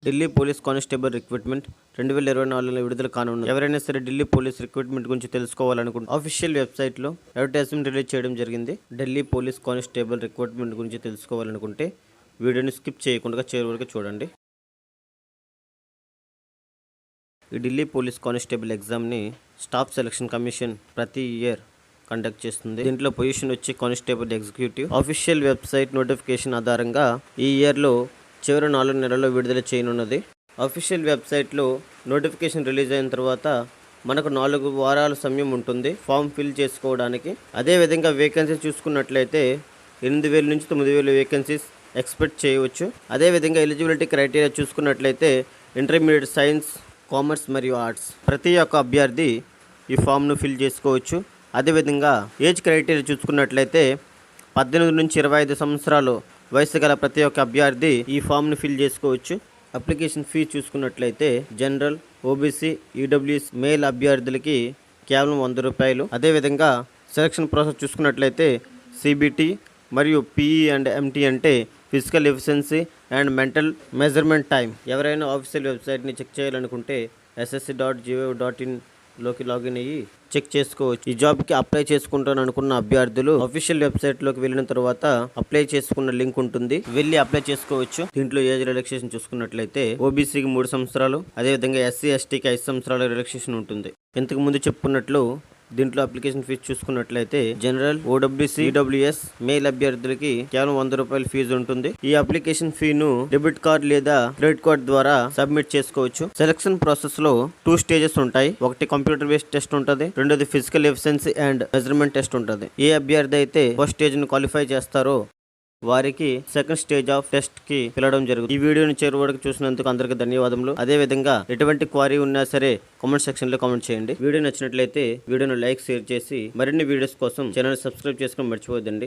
Delhi police constable recruitment 2024లో విడుదల కానుంది. ఎవరైనా సరే ఢిల్లీ పోలీస్ రిక్రూట్మెంట్ గురించి తెలుసుకోవాలనుకుంటే అఫీషియల్ వెబ్సైట్లో అడ్వర్టైజ్మెంట్ రిలీజ్ చేయడం జరిగింది. ఢిల్లీ పోలీస్ కానిస్టేబుల్ రిక్రూట్మెంట్ గురించి తెలుసుకోవాలనుకుంటే వీడియోని స్కిప్ చేయకుండా చివరి వరకు చూడండి. ఈ ఢిల్లీ పోలీస్ కానిస్టేబుల్ ఎగ్జామ్ని స్టాఫ్ సెలక్షన్ కమిషన్ ప్రతి ఇయర్ కండక్ట్ చేస్తుంది. దీంట్లో పొజిషన్ వచ్చి constable executive. Official website notification ఆధారంగా ఈ ఇయర్లో చివరి 4 నెలల్లో విడుదల చేయనున్నది. అఫీషియల్ వెబ్సైట్లో నోటిఫికేషన్ రిలీజ్ అయిన తర్వాత మనకు 4 వారాల సమయం ఉంటుంది ఫామ్ ఫిల్ చేసుకోవడానికి. అదేవిధంగా వేకెన్సీస్ చూసుకున్నట్లయితే 8,000 నుంచి 9,000 వేకెన్సీస్ ఎక్స్పెక్ట్ చేయవచ్చు. అదేవిధంగా ఎలిజిబిలిటీ క్రైటీరియా చూసుకున్నట్లయితే ఇంటర్మీడియట్ సైన్స్, కామర్స్ మరియు ఆర్ట్స్. ప్రతి ఒక్క అభ్యర్థి ఈ ఫామ్ను ఫిల్ చేసుకోవచ్చు. అదేవిధంగా ఏజ్ క్రైటీరియా చూసుకున్నట్లయితే 18 నుంచి 25 సంవత్సరాలు వయసు గల ప్రతి ఒక్క అభ్యర్థి ఈ ఫామ్ను ఫిల్ చేసుకోవచ్చు. అప్లికేషన్ ఫీజు చూసుకున్నట్లయితే జనరల్, ఓబీసీ, ఈడబ్ల్యూఎస్ మేల్ అభ్యర్థులకి కేవలం 100 రూపాయలు. అదేవిధంగా సెలక్షన్ ప్రాసెస్ చూసుకున్నట్లయితే సిబిటి మరియు పిఈ అండ్ ఎంటీ అంటే physical efficiency and mental measurement time. ఎవరైనా ఆఫీషియల్ వెబ్సైట్ని చెక్ చేయాలనుకుంటే ssc.gov.in లోకి లాగిన్ అయ్యి చెక్ చేసుకోవచ్చు. ఈ జాబ్కి అప్లై చేసుకుంటాను అనుకున్న అభ్యర్థులు అఫీషియల్ వెబ్సైట్లోకి వెళ్ళిన తర్వాత అప్లై చేసుకున్న లింక్ ఉంటుంది, వెళ్ళి అప్లై చేసుకోవచ్చు. దీంట్లో ఏజ్ రిలాక్సేషన్ చూసుకున్నట్లయితే ఓబీసీకి 3 సంవత్సరాలు, అదేవిధంగా ఎస్సీ ఎస్టీకి 5 సంవత్సరాల రిలాక్సేషన్ ఉంటుంది. ఇంతకు ముందు చెప్పుకున్నట్లు దీంట్లో అప్లికేషన్ ఫీజు చూసుకున్నట్లయితే జనరల్, ఓడబ్ల్యూసీ, ఈడబ్ల్యూఎస్ మేల్ అభ్యర్థులకి కేవలం 100 రూపాయల ఫీజు ఉంటుంది. ఈ అప్లికేషన్ ఫీను డెబిట్ కార్డ్ లేదా క్రెడిట్ కార్డ్ ద్వారా సబ్మిట్ చేసుకోవచ్చు. సెలక్షన్ ప్రాసెస్ లో 2 స్టేజెస్ ఉంటాయి. ఒకటి కంప్యూటర్ బేస్డ్ టెస్ట్ ఉంటుంది, రెండోది physical efficiency and measurement test ఉంటుంది. ఏ అభ్యర్థి అయితే ఫస్ట్ స్టేజ్ ను క్వాలిఫై చేస్తారో వారికి సెకండ్ స్టేజ్ ఆఫ్ టెస్ట్ కి పిలవడం జరుగుతుంది. ఈ వీడియోని చివరి వరకు చూసినందుకు అందరికీ ధన్యవాదములు. అదే విధంగా ఎటువంటి క్వారీ ఉన్నా సరే కామెంట్ సెక్షన్ లో కామెంట్ చేయండి. వీడియో నచ్చినట్లయితే వీడియోను లైక్, షేర్ చేసి మరిన్ని వీడియోస్ కోసం ఛానల్ సబ్స్క్రైబ్ చేసుకొని మర్చిపోవద్దండి.